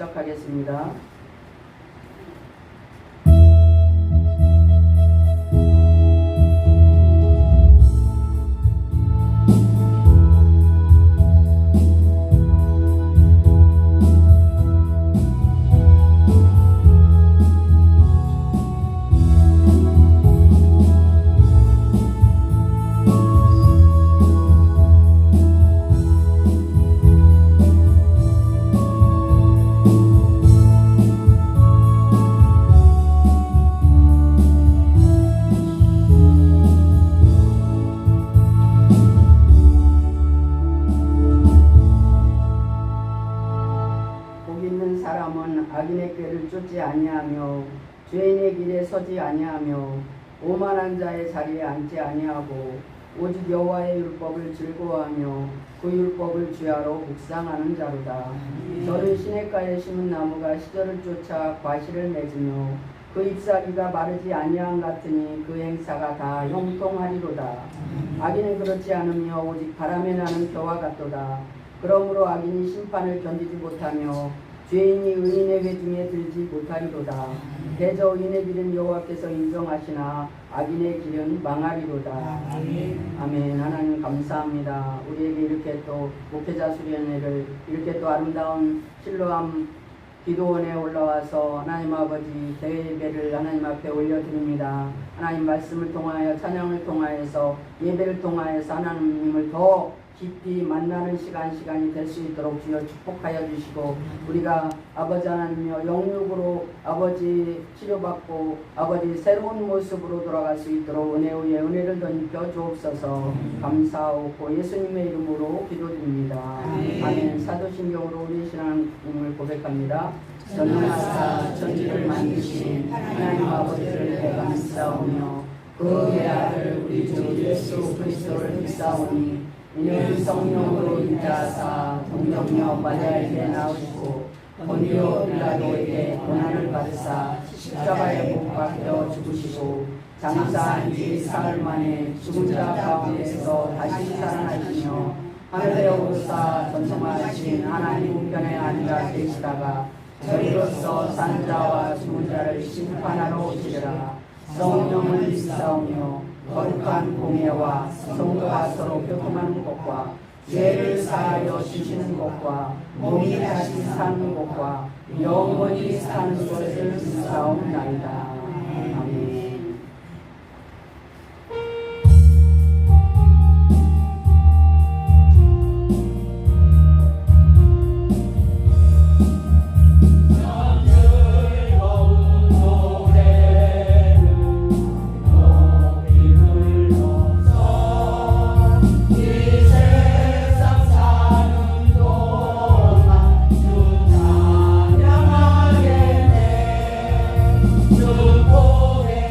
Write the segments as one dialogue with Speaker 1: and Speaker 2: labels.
Speaker 1: 시작하겠습니다. 악인의 꾀를 쫓지 아니하며 죄인의 길에 서지 아니하며 오만한 자의 자리에 앉지 아니하고 오직 여호와의 율법을 즐거워하며 그 율법을 주야로 묵상하는 자로다. 저는 시냇가에 심은 나무가 시절을 쫓아 과실을 맺으며 그 잎사귀가 마르지 아니함 같으니 그 행사가 다 형통하리로다. 악인은 그렇지 않으며 오직 바람에 나는 겨와 같도다. 그러므로 악인이 심판을 견디지 못하며 죄인이 의인의 회중에 들지 못하리로다. 대저 의인의 길은 여호와께서 인정하시나 악인의 길은 망하리로다. 아멘. 하나님 감사합니다. 우리에게 이렇게 또 목회자 수련회를 이렇게 또 아름다운 실로암 기도원에 올라와서 하나님 아버지 대예배를 하나님 앞에 올려드립니다. 하나님 말씀을 통하여 찬양을 통하여서 예배를 통하여서 하나님을 더 깊이 만나는 시간이 될 수 있도록 주여 축복하여 주시고 우리가 아버지 하나님여 영육으로 아버지 치료받고 아버지 새로운 모습으로 돌아갈 수 있도록 은혜 위에 은혜를 덧입혀 주옵소서. 감사하고 예수님의 이름으로 기도드립니다. 아멘. 사도신경으로 우리 신앙임을 고백합니다. 전능하사 천지를 만드신 하나님 아버지를 내가 믿사오며 그의 아들 우리 주 예수 그리스도를 믿사오니 이는 성령으로 인자하사 동정녀 마리아에게 나오시고 본디오 빌라도에게 고난을 받으사 십자가에 못 박혀 죽으시고 장사한 지 사흘 만에 죽은 자 가운데서 다시 살아나시며 하늘에 오르사 전성하신 하나님 우편에 앉아 계시다가 저희로서 산 자와 죽은 자를 심판하러 오시리라. 성령을 믿사오며 거룩한 공예와 성도가 서로 교통하는 것과 죄를 사하여 주시는 것과 몸이 다시 사는 것과 영원히 사는 것을 믿사옵나이다. 아멘.
Speaker 2: 주 보혜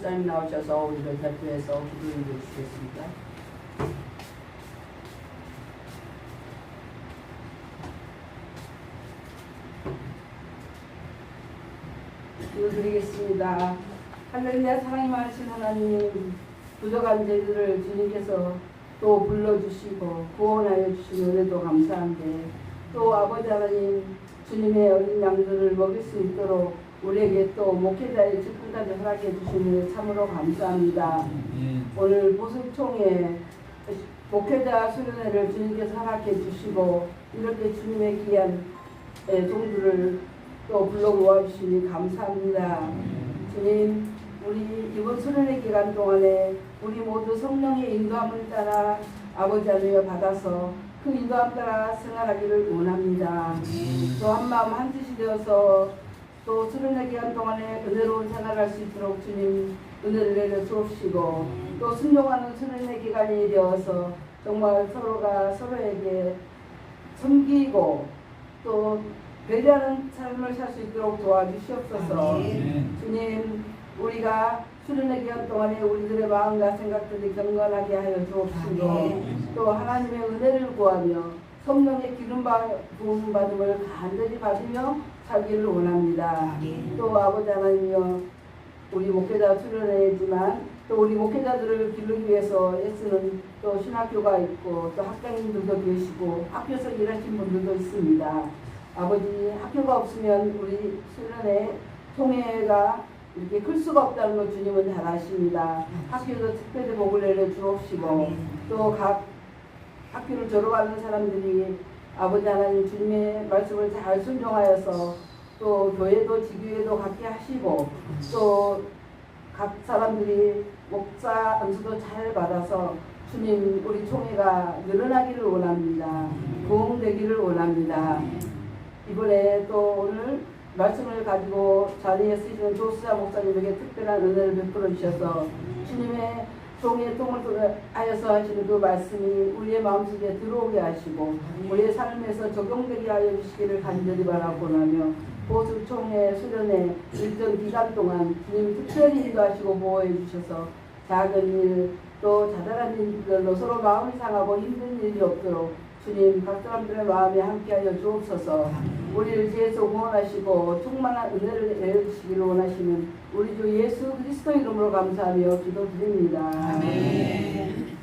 Speaker 1: 목사님 나오셔서 우리를 대표해서 기도해 주시겠습니다. 기도드리겠습니다. 할렐루야. 사랑이 많으신 하나님, 부족한 저희들을 주님께서 또 불러주시고 구원하여 주신 은혜도 감사한데, 또 아버지 하나님 주님의 어린 양들을 먹일 수 있도록 우리에게 또 목회자의 직분까지 허락해 주시니 참으로 감사합니다. 오늘 보석총회 목회자 수련회를 주님께서 허락해 주시고 이렇게 주님의 귀한 종들을 또 불러 모아주시니 감사합니다. 주님, 우리 이번 수련회 기간 동안에 우리 모두 성령의 인도함을 따라 아버지 하나님을 받아서 그 인도함 따라 생활하기를 원합니다. 또 한마음 한뜻이 되어서 또 수련회 기간 동안에 은혜로운 생활할 수 있도록 주님 은혜를 내려 주옵시고, 또 순종하는 수련회 기간이 되어서 정말 서로가 서로에게 섬기고 또 배려하는 삶을 살 수 있도록 도와주시옵소서. 주님, 우리가 수련회 기간 동안에 우리들의 마음과 생각들이 경건하게 하여 주옵시고, 또 하나님의 은혜를 구하며 성령의 기름 부음 받음을 간절히 받으며 살기를 원합니다. 또 아버지 하나님이여, 우리 목회자 수련회지만 또 우리 목회자들을 기르기 위해서 애쓰는 또 신학교가 있고 또 학장님들도 계시고 학교에서 일하신 분들도 있습니다. 아버지, 학교가 없으면 우리 수련회 통회가 이렇게 클 수가 없다는 걸 주님은 잘 아십니다. 학교도 특별히 복을 내려 주옵시고, 또 각 학교를 졸업하는 사람들이 아버지 하나님 주님의 말씀을 잘 순종하여서 또 교회도 지교회도 갖게 하시고, 또 각 사람들이 목사 은수도 잘 받아서 주님 우리 총회가 늘어나기를 원합니다. 부흥되기를 원합니다. 이번에 또 오늘 말씀을 가지고 자리에 쓰시는 조수자 목사님에게 특별한 은혜를 베풀어 주셔서 주님의 종의 통을 하여서 하시는 그 말씀이 우리의 마음속에 들어오게 하시고 우리의 삶에서 적용되게 하여 주시기를 간절히 바라고나며, 보수총회 수련회 일정 기간 동안 주님 특별히 인도하시고 보호해 주셔서 작은 일 또 자잘한 일들로 서로 마음이 상하고 힘든 일이 없도록 주님 각 사람들의 마음에 함께하여 주옵소서. 우리를 죄에서 구원하시고 충만한 은혜를 내려주시기를 원하시는 우리 주 예수 그리스도 이름으로 감사하며 기도드립니다. 아멘.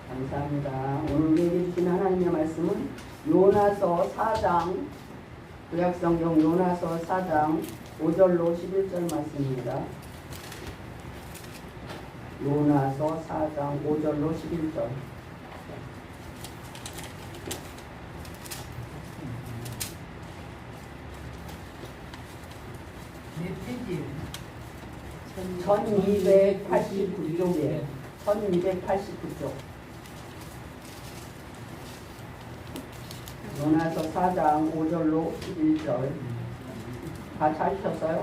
Speaker 1: 감사합니다. 오늘 우리에게 주신 하나님의 말씀은 요나서 4장, 구약성경 요나서 4장 5절로 11절 말씀입니다. 요나서 4장 5절로 11절. 몇 페이지? 1289쪽에 1289쪽. 요나서 4장 5절로 11절. 다 찾으셨어요?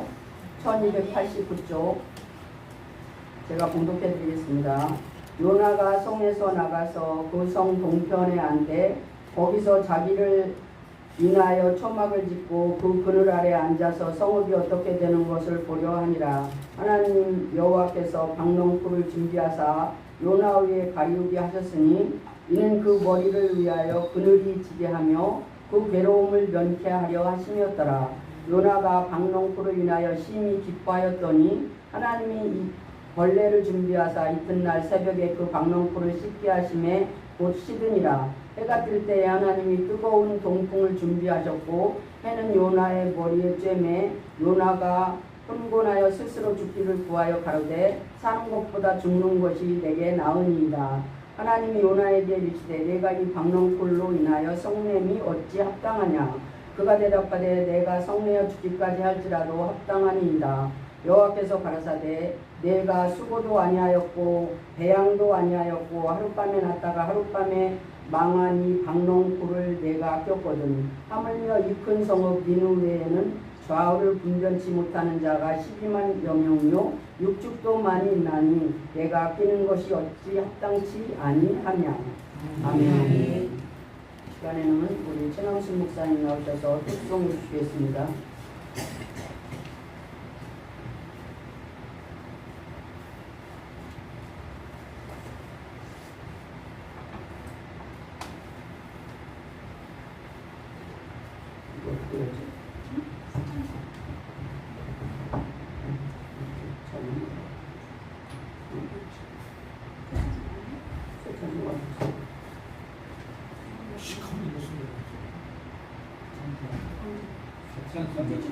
Speaker 1: 1289쪽. 제가 봉독해 드리겠습니다. 요나가 성에서 나가서 그 성 동편에 앉되 거기서 자기를 인하여 초막을 짓고 그 그늘 아래 앉아서 성읍이 어떻게 되는 것을 보려 하니라. 하나님 여호와께서 박농풀을 준비하사 요나 위에 가리우게 하셨으니 이는 그 머리를 위하여 그늘이 지게 하며 그 괴로움을 면케하려 하심이었더라. 요나가 박농풀을 인하여 심히 기뻐하였더니 하나님이 이 벌레를 준비하사 이튿날 새벽에 그 박농풀을 씻게 하심에 곧 씻으니라. 해가 뜰 때에 하나님이 뜨거운 동풍을 준비하셨고 해는 요나의 머리에 쬐매 요나가 흥분하여 스스로 죽기를 구하여 가로되 사는 것보다 죽는 것이 내게 나으니이다. 하나님이 요나에게 이르시되 내가 이 박농풀로 인하여 성냄이 어찌 합당하냐. 그가 대답하되 내가 성내어 죽기까지 할지라도 합당하니이다. 여호와께서 가라사대 내가 수고도 아니하였고 배양도 아니하였고 하룻밤에 났다가 하룻밤에 망하니 박농풀을 내가 아꼈거든. 하물며 이 큰 성읍 니느웨에는 좌우를 분변치 못하는 자가 12만 여명요 육축도 많이 있나니 내가 아끼는 것이 어찌 합당치 아니하냐. 아멘. 시간에는 우리 최남순 목사님 나오셔서 특송해 주시겠습니다.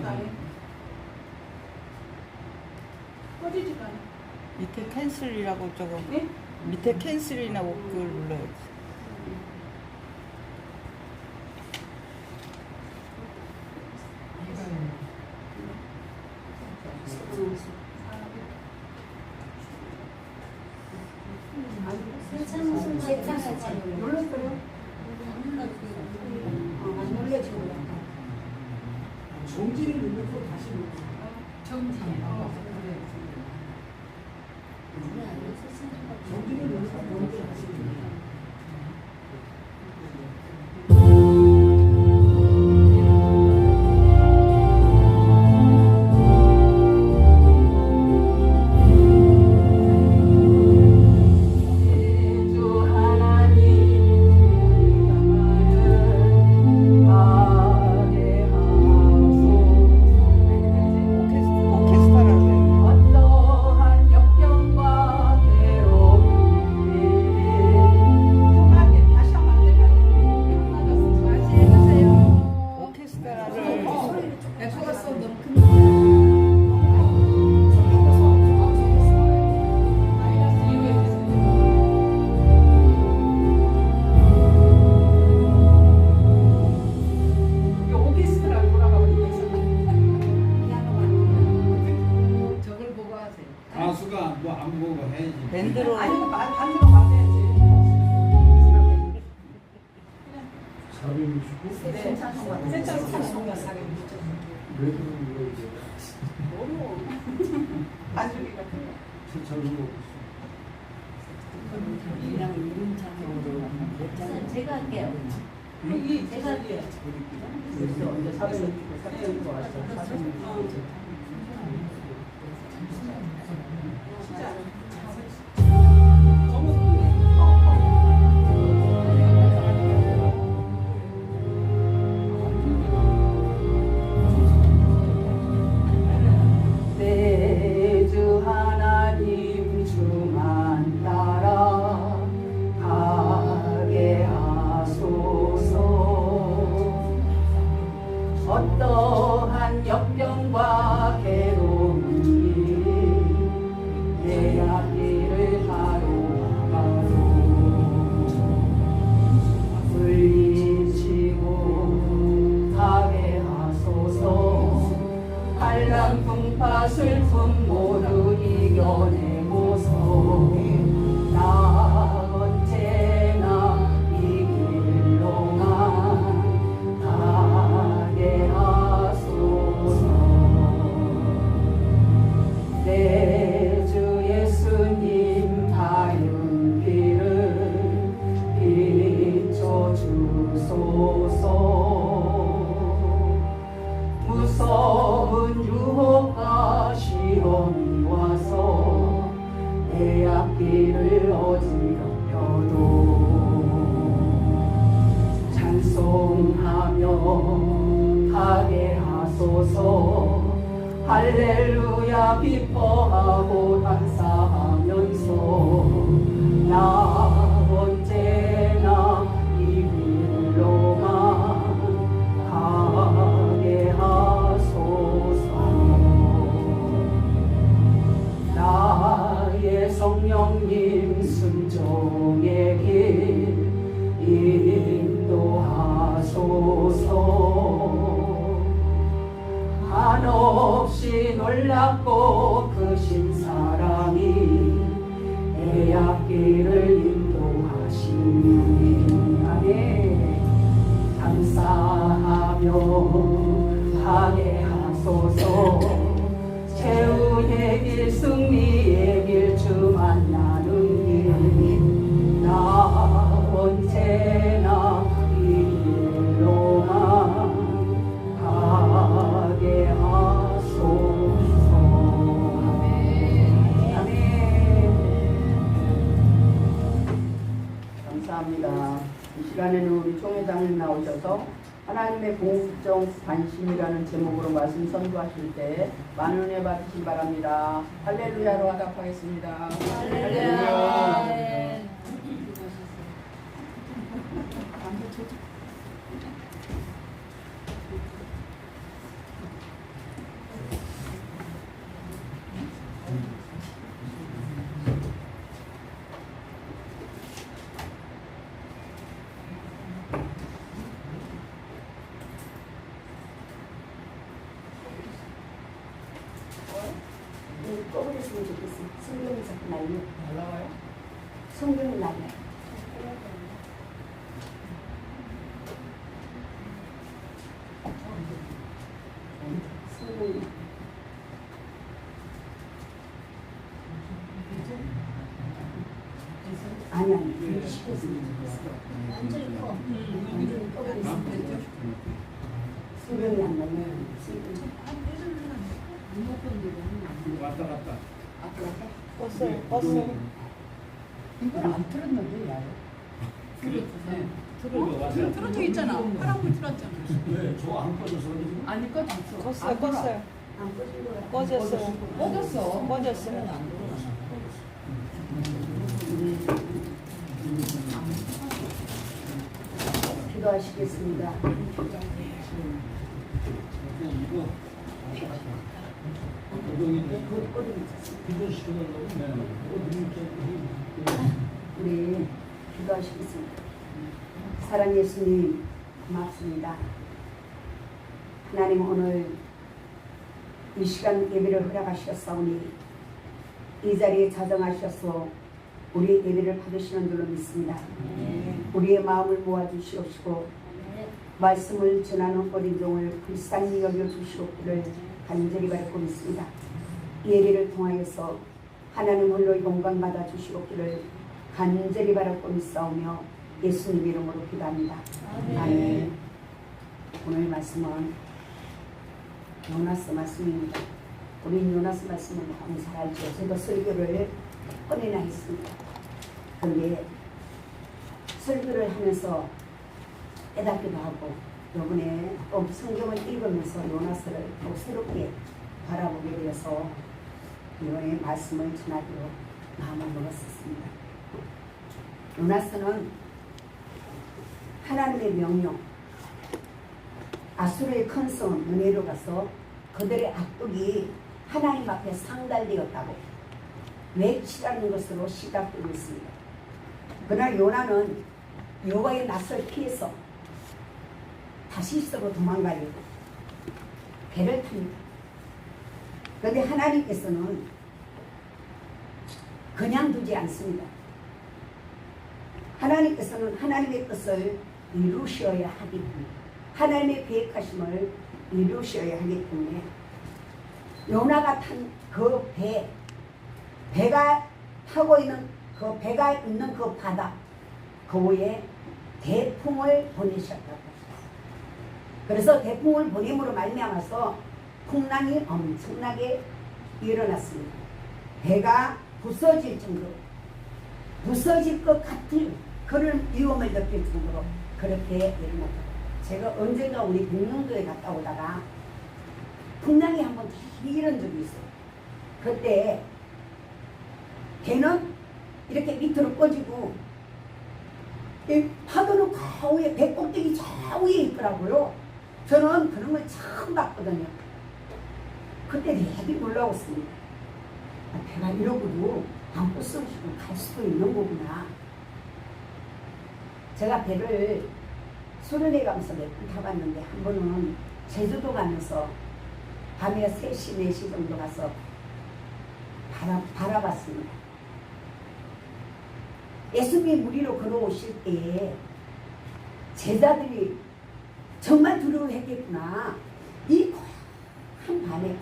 Speaker 2: 꺼지지가 않아. 꺼지지가 않아.
Speaker 3: 밑에 캔슬이라고 저거
Speaker 2: 네?
Speaker 3: 밑에 캔슬이라고 그걸 눌러야지.
Speaker 2: 눌렀어요? 안 눌러지고.
Speaker 4: 정지를 누르고 다시 누르고.
Speaker 5: 정지.
Speaker 4: 정지를 누르고 누르고 다시 누르고.
Speaker 3: 오케스트라로 해.
Speaker 1: 어떠한 역경과 괴로움이
Speaker 2: 음악에 다시 하면 안 될까요?
Speaker 5: 다시 해주세요.
Speaker 3: 오케스트라를
Speaker 5: 야, 좋았어. 너무 큰 마이너스 2로 해주세요.
Speaker 2: 이게 오케스트라로 돌아가 버리고 있어.
Speaker 5: 저걸 보고 하세요.
Speaker 6: 가수가 뭐 안 보고 해야지.
Speaker 3: 밴드로
Speaker 2: 아니, 반대로 맞아야지.
Speaker 4: 460고
Speaker 2: 네. 세차로
Speaker 4: 왜 그런 거 이제
Speaker 2: 반죽이 같은 거.
Speaker 4: 세차로
Speaker 7: 제가 할게요.
Speaker 2: 이
Speaker 7: 제가 할게요.
Speaker 1: 됐어. 이제 460고 왔어. 460.
Speaker 2: 진짜 너무 좋네.
Speaker 1: 내 주 하나님 주만 따라 가게 하소서. 어떠한 역경과 괴로움이 내 앞길을 가로막아도 물리치고 가게 하소서. 한란 풍파 슬픔 모두 이겨내고서 나 언제나 이 길로만 가게 하소서. 내 주 예수님 밝은 길을 비춰주소서. 무서운 유혹과 시험이 와서 내 앞길을 어지럽혀도 찬송하며 가게 하소서. 할렐루야 기뻐하고 감사하면서 나 언제나 이 길로만 가게 하소서. 나의 성령님 순종의 길 인도하소서. 한없이 놀랍고 크신 사랑이 내 앞길을 인도하시니 아멘. 감사하며 하게 하소서. 최후의 길 승리의 길 주 만나는 길 나 언제나 이 길로만 가게 하소서. 아멘. 감사합니다. 이 시간에는 우리 총회장님 나오셔서 하나님의 공적 관심이라는 제목으로 말씀 선포하실 때 많은 은혜 받으시기 바랍니다. 할렐루야로 화답하겠습니다.
Speaker 5: 할렐루야.
Speaker 7: 했으면 좋겠어. 성경이 자꾸 날려.
Speaker 2: 날라와요?
Speaker 7: 성경이 날려. 성경이. 아니 아니 시켰으면 좋겠어. 완전히 커. 완전히 꺼버렸으면 좋겠어. 성경이 안 날면 성경이.
Speaker 6: 왔다 갔다.
Speaker 3: 껐어요. 껐어요.
Speaker 5: 이걸 안 틀었는데 야요.
Speaker 6: 왔다.
Speaker 2: 틀어져 있잖아. 파란불 틀었잖아.
Speaker 4: 왜? 저거 안 꺼져서 그러지?
Speaker 5: 아니 꺼졌어.
Speaker 3: 껐어요. 껐어요.
Speaker 7: 안 꺼진 거야.
Speaker 3: 꺼졌어요.
Speaker 5: 꺼졌어.
Speaker 3: 꺼졌어요.
Speaker 7: 기도하시겠습니다.
Speaker 6: 이거 노동인데
Speaker 7: 그 꼬리 있었어.
Speaker 4: 기도시켜달라고? 네.
Speaker 7: 우리 기도하시겠습니다. 사랑 예수님 고맙습니다. 하나님 오늘 이 시간 예배를 허락하셨사오니 이 자리에 자정하셔서 우리 예배를 받으시는 줄로 믿습니다. 우리의 마음을 모아주시옵시고 말씀을 전하는 어린 종을 불쌍히 여겨주시옵기를 간절히 바라고 믿습니다. 이 예배를 통하여서 하나님 홀로 영광 받아 주시옵기를 간절히 바라고 믿사오며 예수님 이름으로 기도합니다. 아멘. 오늘 말씀은 요나스 말씀입니다. 우리 요나스 말씀을 너무 잘 알죠. 저도 설교를 꺼내나 했습니다. 그런데 설교를 하면서 깨닫기도 하고 이번에 또 성경을 읽으면서 요나스를 또 새롭게 바라보게 되어서 이번에 말씀을 전하기로 마음을 먹었습니다. 요나스는 하나님의 명령, 아수르의 큰 성 느네로 가서 그들의 악독이 하나님 앞에 상달되었다고 외치라는 것으로 시작되고 있습니다. 그러나 요나는 여호와의 낯을 피해서 다시스로 도망가려고 배를 탑니다. 그런데 하나님께서는 그냥 두지 않습니다. 하나님께서는 하나님의 뜻을 이루셔야 하기 때문에 하나님의 계획하심을 이루셔야 하기 때문에 요나가 탄 그 배가 타고 있는 그 배가 있는 그 바다 그 위에 대풍을 보내셨다고 하셨어요. 그래서 대풍을 보냄으로 말미암아서 풍랑이 엄청나게 일어났습니다. 배가 부서질 정도로 부서질 것 같은 그런 위험을 느낄 정도로 그렇게 일어났다. 제가 언젠가 우리 백령도에 갔다 오다가 풍랑이 한번 이런 적이 있어요. 그때 배는 이렇게 밑으로 꺼지고 이 파도는 그 위에 배 꼭대기 저 위에 있더라고요. 저는 그런 걸 처음 봤거든요. 그때 되게 놀라웠습니다. 배가 이러고도 안 부서지고 갈 수도 있는 거구나. 제가 배를 수련회 가면서 몇 번 타봤는데 한 번은 제주도 가면서 밤에 3시, 4시 정도 가서 바라봤습니다. 예수님이 무리로 걸어오실 때에 제자들이 정말 두려워했겠구나. 이 한 밤에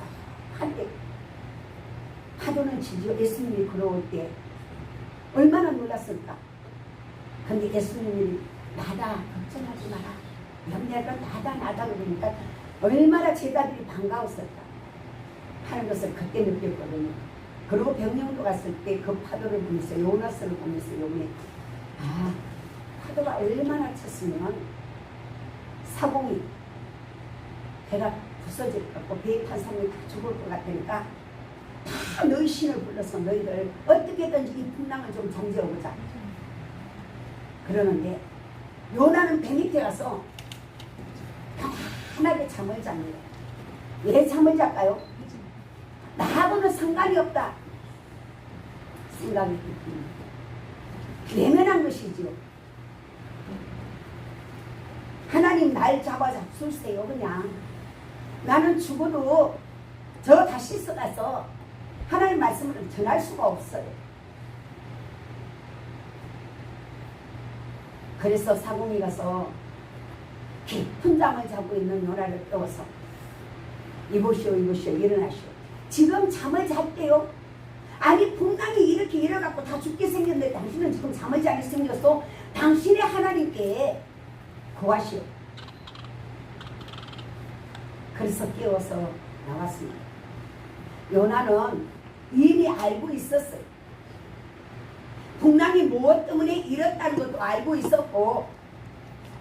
Speaker 7: 한때 파도는 치죠. 예수님이 걸어올 때 얼마나 놀랐을까. 근데 예수님이 나다 걱정하지 마라. 염려가 나다 그러니까 얼마나 제자들이 반가웠을까 하는 것을 그때 느꼈거든요. 그리고 병영도 갔을 때 그 파도를 보면서 요나스를 보면서 요번에 파도가 얼마나 쳤으면 사공이 배가 부서질 것 같고 배에 탄 사람이 다 죽을 것 같으니까 다 너희 신을 불러서 너희들 어떻게든지 이 풍랑을 좀 잠재워보자. 그러는데 요나는 배 밑에 가서 편하게 잠을 잡니다. 왜 잠을 잘까요? 나하고는 상관이 없다 생각이 듭니다. 내면한 것이지요. 하나님 날 잡아 잡수세요. 그냥 나는 죽어도 저 다시스 가서 하나님 말씀을 전할 수가 없어요. 그래서 사공이 가서 깊은 잠을 자고 있는 요나를 깨워서 이보시오 이보시오 일어나시오. 지금 잠을 잘 때요. 아니 풍랑이 이렇게 일어갖고 다 죽게 생겼는데 당신은 지금 잠을 자게 생겼어. 당신의 하나님께 구하시오. 그래서 깨워서 나왔습니다. 요나는 이미 알고 있었어요. 풍랑이 무엇 때문에 이렇다는 것도 알고 있었고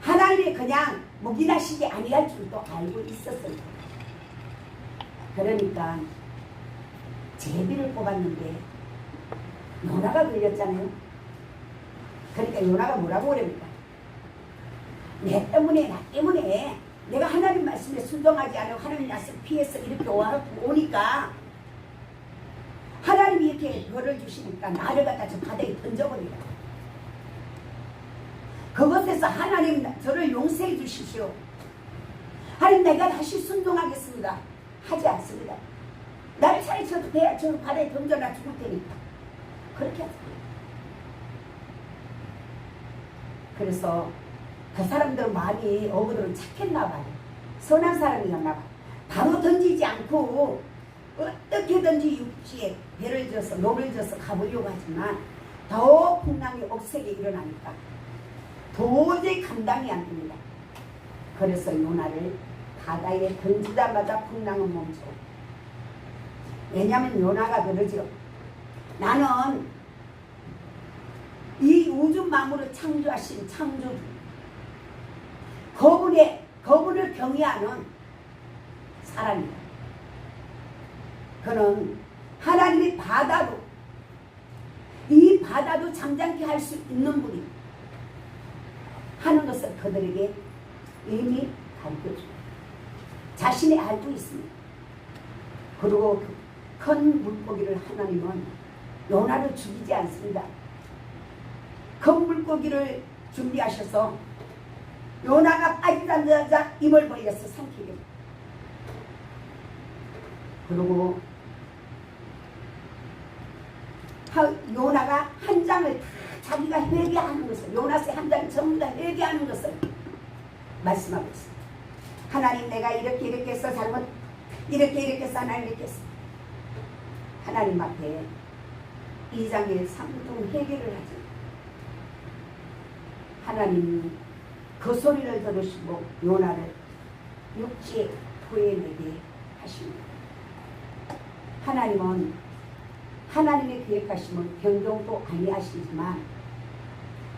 Speaker 7: 하나님이 그냥 묵인하시지 아니할 줄도 알고 있었어요. 그러니까 제비를 뽑았는데 요나가 걸렸잖아요. 그러니까 요나가 뭐라고 그럽니까? 내 때문에 나 때문에 내가 하나님 말씀에 순종하지 않고 하나님 말씀 피해서 이렇게 오니까 하나님이 이렇게 벌을 주시니까 나를 갖다 저 바다에 던져버리라. 그것에서 하나님 저를 용서해 주십시오. 하나님 내가 다시 순종하겠습니다. 하지 않습니다. 나를 차라리 저 바다에 던져놔 죽을 테니까. 그렇게 하죠. 그래서 그 사람들 마음이 어그들은 착했나 봐요. 선한 사람이었나 봐요. 바로 던지지 않고 어떻게든지 육지에 배를 져서 노를 져서 가보려고 하지만 더 풍랑이 억세게 일어나니까 도저히 감당이 안 됩니다. 그래서 요나를 바다에 던지자마자 풍랑은 멈춰. 왜냐하면 요나가 그러죠. 나는 이 우주 만물을 창조하신 창조주 그분을 경외하는 사람이다. 그는 하나님의 바다도 이 바다도 잠잠케 할 수 있는 분이 하는 것을 그들에게 이미 가르쳐주고 자신이 알고 있습니다. 그리고 큰 물고기를 하나님은 요나를 죽이지 않습니다. 큰 물고기를 준비하셔서 요나가 빠지자마자 입을 벌려서 삼키게 됩니다. 그리고 요나가 한 장을 다 자기가 회개하는 것을 요나스의 한 장을 전부 다 회개하는 것을 말씀하고 있습니다. 하나님 내가 이렇게 해서 잘못 이렇게 해서 하나님 이렇게 했어. 하나님 앞에 2장에 3분 회개를 하죠. 하나님 그 소리를 들으시고 요나를 육지에 토해내게 하십니다. 하나님은 하나님의 계획하심은 변동도 아니하시지만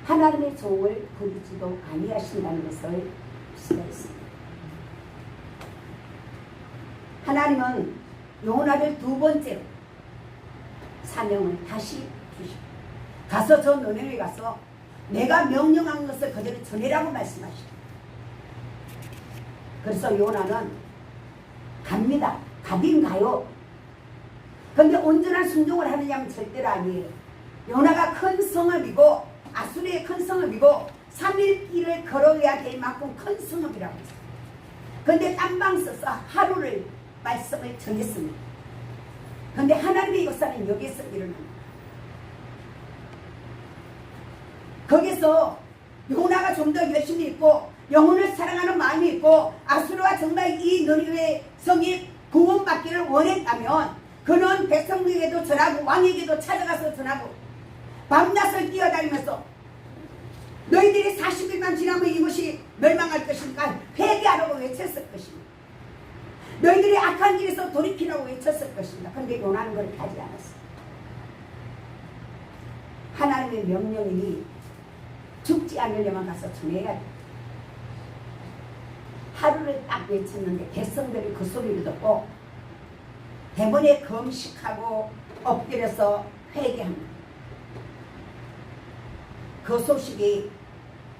Speaker 7: 하나님의 종을 부르지도 아니하신다는 것을 알 수가 있습니다. 하나님은 요나를 두 번째로 사명을 다시 주시고 가서 저 너네에 가서 내가 명령한 것을 그대로 전해라고 말씀하시고 그래서 요나는 갑니다. 가긴 가요. 근데 온전한 순종을 하느냐면 절대로 아니에요. 요나가 큰 성읍이고 아수르의 큰 성읍이고 3일 길을 걸어야 될 만큼 큰 성읍이라고 했어요. 근데 딴방 써서 하루를 말씀을 전했습니다. 근데 하나님의 역사는 여기서 일어납니다. 거기서 요나가 좀 더 열심히 있고 영혼을 사랑하는 마음이 있고 아수르와 정말 이 너희의 성이 구원받기를 원했다면 그는 백성에게도 전하고 왕에게도 찾아가서 전하고 밤낮을 뛰어다니면서 너희들이 40일만 지나면 이것이 멸망할 것이니까 회개하라고 외쳤을 것입니다. 너희들이 악한 길에서 돌이키라고 외쳤을 것입니다. 그런데 요나는 그렇게 하지 않았어요. 하나님의 명령이니 죽지 않으려면 가서 전해야 돼. 하루를 딱 외쳤는데 백성들이 그 소리를 듣고 대번에 금식하고 엎드려서 회개합니다. 그 소식이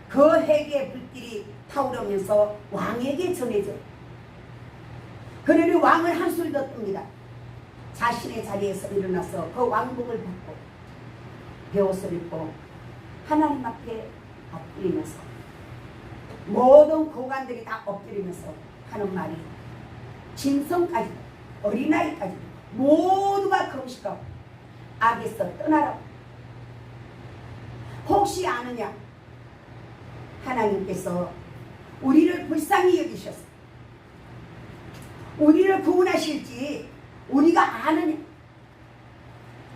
Speaker 7: 그 회개의 불길이 타오르면서 왕에게 전해져요. 그러니 왕은 한술 더 뜹니다. 자신의 자리에서 일어나서 그 왕복을 벗고 베옷을 입고 하나님 앞에 엎드리면서 모든 고관들이 다 엎드리면서 하는 말이 짐승까지 어린아이까지 모두가 그 용식하고 악에서 떠나라고. 혹시 아느냐? 하나님께서 우리를 불쌍히 여기셔서 우리를 구원하실지 우리가 아느냐?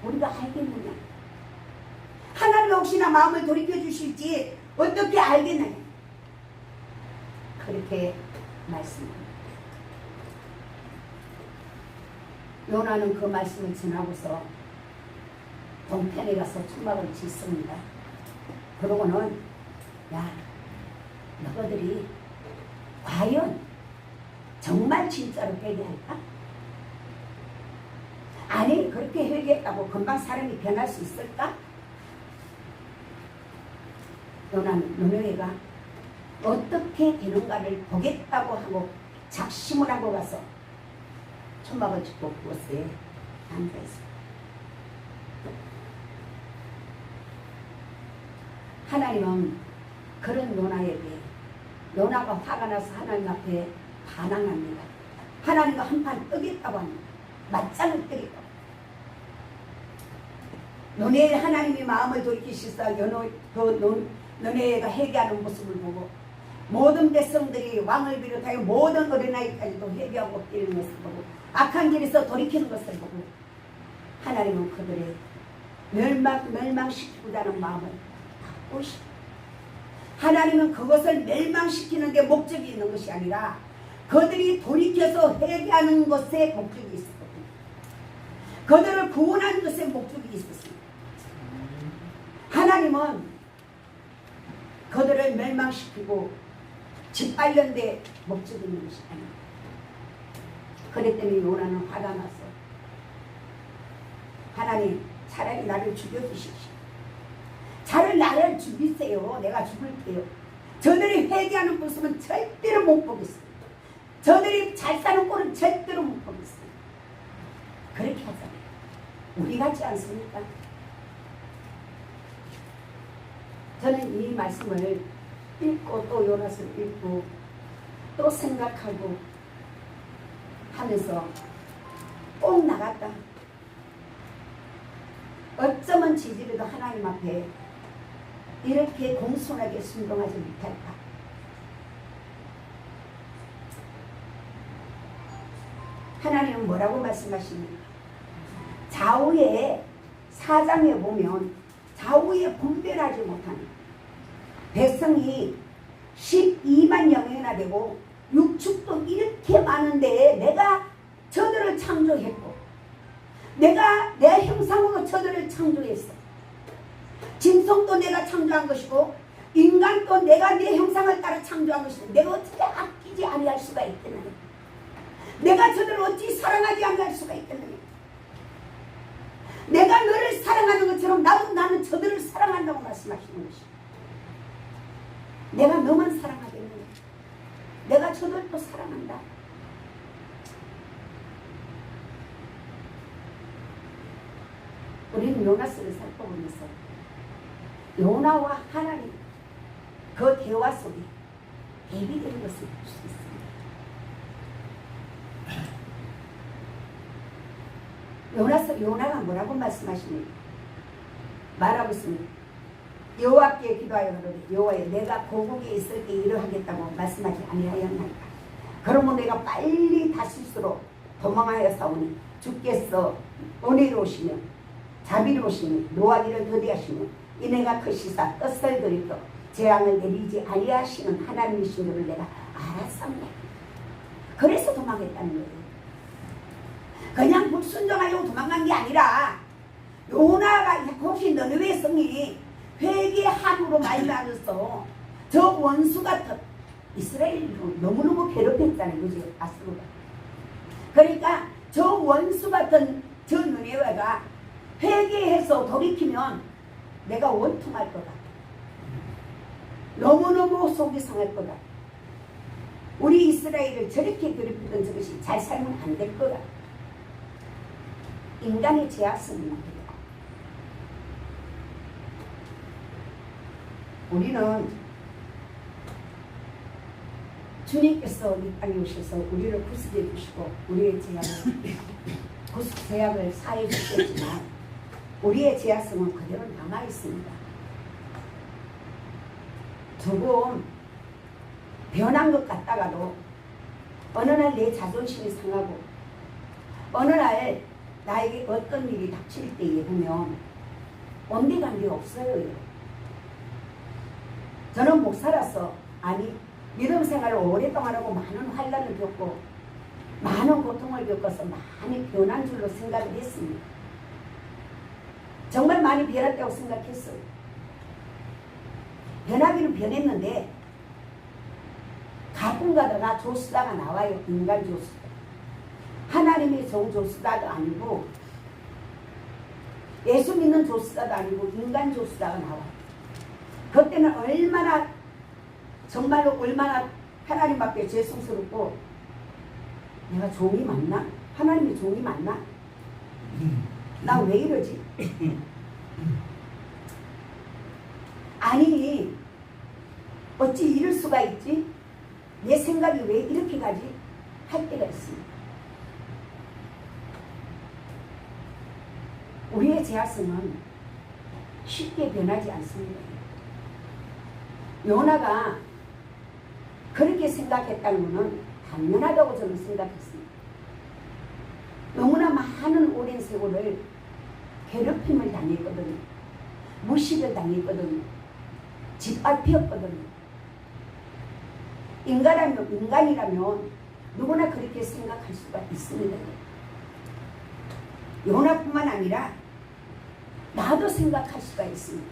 Speaker 7: 우리가 알겠느냐? 하나님 혹시나 마음을 돌이켜 주실지 어떻게 알겠느냐? 그렇게 말씀합니다. 요나는 그 말씀을 전하고서 동편에 가서 천막을 짓습니다. 그러고는 야, 너희들이 과연 정말 진짜로 회개할까? 아니 그렇게 회개했다고 금방 사람이 변할 수 있을까? 요나는 너네가 어떻게 되는가를 보겠다고 하고 작심을 하고 가서 천막을 짓고 그곳에 앉아있습니다. 하나님은 그런 요나에게 요나가 화가 나서 하나님 앞에 반항합니다. 하나님과 한판 뜨겠다고 합니다. 맞짱을 뜨겠다고. 너네 하나님의 마음을 돌이키시사 너네가 회개하는 모습을 보고 모든 백성들이 왕을 비롯하여 모든 어린아이까지도 회개하고 뛰는 것을 보고 악한 길에서 돌이키는 것을 보고 하나님은 그들의 멸망시키고자 하는 마음을 바꾸시고 하나님은 그것을 멸망시키는 데 목적이 있는 것이 아니라 그들이 돌이켜서 회개하는 것에 목적이 있었거든요. 그들을 구원하는 것에 목적이 있었습니다. 하나님은 그들을 멸망시키고 짓밟는 데 목적이 있는 것이 아닙니다. 그랬더니 요나는 화가 나서 하나님 차라리 나를 죽여주십시오. 차라리 나를 죽이세요. 내가 죽을게요. 저들이 회개하는 모습은 절대로 못 보겠습니다. 저들이 잘 사는 꼴은 절대로 못 보겠습니다. 그렇게 하잖아요. 우리 같지 않습니까? 저는 이 말씀을 읽고 또 요나서를 읽고 또 생각하고 하면서 꼭 나갔다. 어쩌면 지지리도 하나님 앞에 이렇게 공손하게 순종하지 못할까? 하나님은 뭐라고 말씀하십니까? 좌우에 4장에 보면 좌우에 분별하지 못하는 백성이 12만 명이나 되고 육축도 이렇게 많은데 내가 저들을 창조했고 내가 내 형상으로 저들을 창조했어. 짐승도 내가 창조한 것이고 인간도 내가 내 형상을 따라 창조한 것이고 내가 어떻게 아끼지 아니할 수가 있겠느냐. 내가 저들을 어찌 사랑하지 아니할 수가 있겠느냐. 내가 너를 사랑하는 것처럼 나는 저들을 사랑한다고 말씀하시는 것이고 내가 너만 사랑하겠느냐. 내가 저들도 사랑한다. 우리는 요나서를 살펴보면서 요나와 하나님 그 대화 속에 대비되는 것을 볼 수 있습니다. 요나가 뭐라고 말씀하십니까? 말하고 있습니다. 여호와께 기도하여 그러되 여호와여 내가 고국에 있을 때 일을 하겠다고 말씀하지 아니하였나이까. 그러면 내가 빨리 다시스로 도망하여 사오니 주께서 은혜로우시며 자비로우시며 노하기를 더디하시며 이내가 크시사 뜻을 드리고 재앙을 내리지 아니하시는 하나님이신 줄을 내가 알았습니다. 그래서 도망했다는 거예요. 그냥 불순종하려고 도망간 게 아니라 요나가 혹시 너네의 성이 회개함으로 말미암아서 저 원수 같은 이스라엘을 너무너무 괴롭혔잖아요. 그죠? 아수르가. 그러니까 저 원수 같은 저 너네가 회개해서 돌이키면 내가 원통할 거다. 너무너무 속이 상할 거다. 우리 이스라엘을 저렇게 괴롭히던 저것이 잘 살면 안 될 거다. 인간의 죄악성이 나타나요. 우리는 주님께서 이 땅에 오셔서 우리를 구속해 주시고 우리의 죄악을 구속제약을 사해 주겠지만 우리의 제약성은 그대로 남아 있습니다. 조금 변한 것 같다가도 어느 날 내 자존심이 상하고 어느 날 나에게 어떤 일이 닥칠 때에 보면 온데간데 없어요. 저는 목사라서 아니 믿음 생활을 오랫동안 하고 많은 환난을 겪고 많은 고통을 겪어서 많이 변한 줄로 생각을 했습니다. 정말 많이 변했다고 생각했어요. 변하기는 변했는데 가끔 가다가 조수다가 나와요. 인간 조수다. 하나님의 종 조수다도 아니고 예수 믿는 조수다도 아니고 인간 조수다가 나와요. 그때는 얼마나 정말로 얼마나 하나님 앞에 죄송스럽고 내가 종이 맞나? 하나님의 종이 맞나? 나 왜 이러지? 아니 어찌 이럴 수가 있지? 내 생각이 왜 이렇게 가지? 할 때가 있습니다. 우리의 제약성은 쉽게 변하지 않습니다. 요나가 그렇게 생각했다는 것은 당연하다고 저는 생각했습니다. 너무나 많은 오랜 세월을 괴롭힘을 당했거든요. 무시를 당했거든요. 짓밟혔거든요. 인간이라면 누구나 그렇게 생각할 수가 있습니다. 요나뿐만 아니라 나도 생각할 수가 있습니다.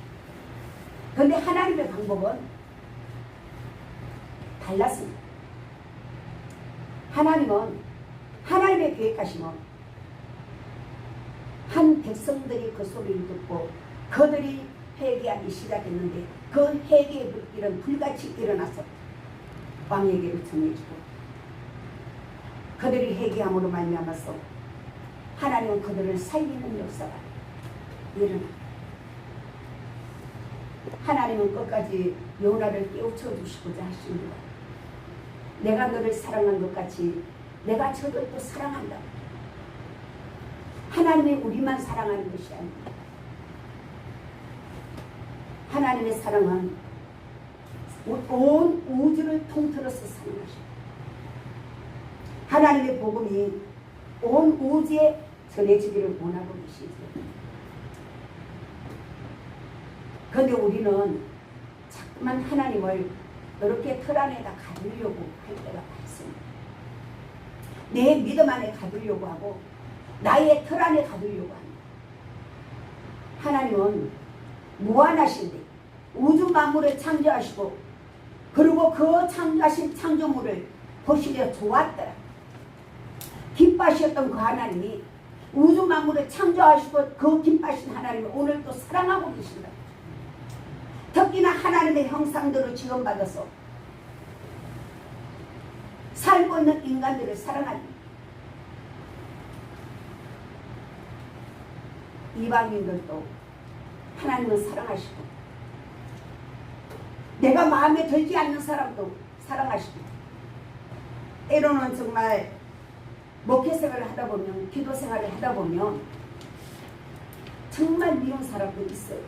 Speaker 7: 그런데 하나님의 방법은 달랐습니다. 하나님은 하나님의 계획하심은 한 백성들이 그 소리를 듣고 그들이 회개하기 시작했는데 그 회개의 불길은 불같이 일어나서 왕에게로 전해지고 그들이 회개함으로 말미암아서 하나님은 그들을 살리는 역사가 일어납니다. 하나님은 끝까지 요나를 깨우쳐 주시고자 하십니다. 내가 너를 사랑한 것 같이 내가 저를 또 사랑한다. 하나님이 우리만 사랑하는 것이 아닙니다. 하나님의 사랑은 온 우주를 통틀어서 사랑하십니다. 하나님의 복음이 온 우주에 전해지기를 원하고 계시죠. 그런데 우리는 자꾸만 하나님을 이렇게 틀 안에다 가두려고 할 때가 많습니다. 내 믿음 안에 가두려고 하고 나의 틀 안에 가두려고 합니다. 하나님은 무한하신데 우주 만물을 창조하시고 그리고 그 창조하신 창조물을 보시려 좋았더라. 기뻐하셨던 그 하나님이 우주 만물을 창조하시고 그 기뻐하신 하나님을 오늘 또 사랑하고 계신다. 특히나 하나님의 형상대로 지원받아서 살고 있는 인간들을 사랑합니다. 이방인들도 하나님은 사랑하시고 내가 마음에 들지 않는 사람도 사랑하시고 때로는 정말 목회생활을 하다 보면 기도생활을 하다 보면 정말 미운 사람도 있어요.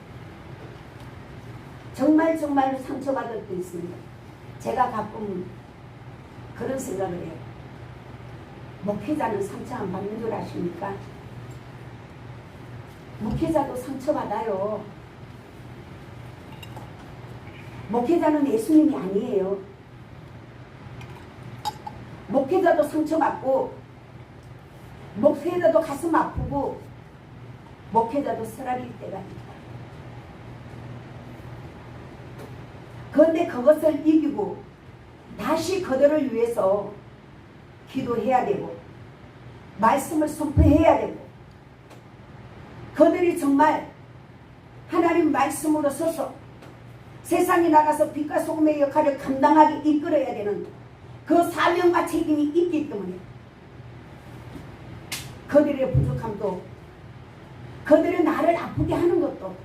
Speaker 7: 정말 상처받을 때 있습니다. 제가 가끔 그런 생각을 해요. 목회자는 상처 안 받는 줄 아십니까? 목회자도 상처받아요. 목회자는 예수님이 아니에요. 목회자도 상처받고 목회자도 가슴 아프고 목회자도 쓰라릴 때가 있다. 그런데 그것을 이기고 다시 그들을 위해서 기도해야 되고 말씀을 선포해야 되고 그들이 정말 하나님 말씀으로 서서 세상에 나가서 빛과 소금의 역할을 감당하게 이끌어야 되는 그 사명과 책임이 있기 때문에 그들의 부족함도 그들이 나를 아프게 하는 것도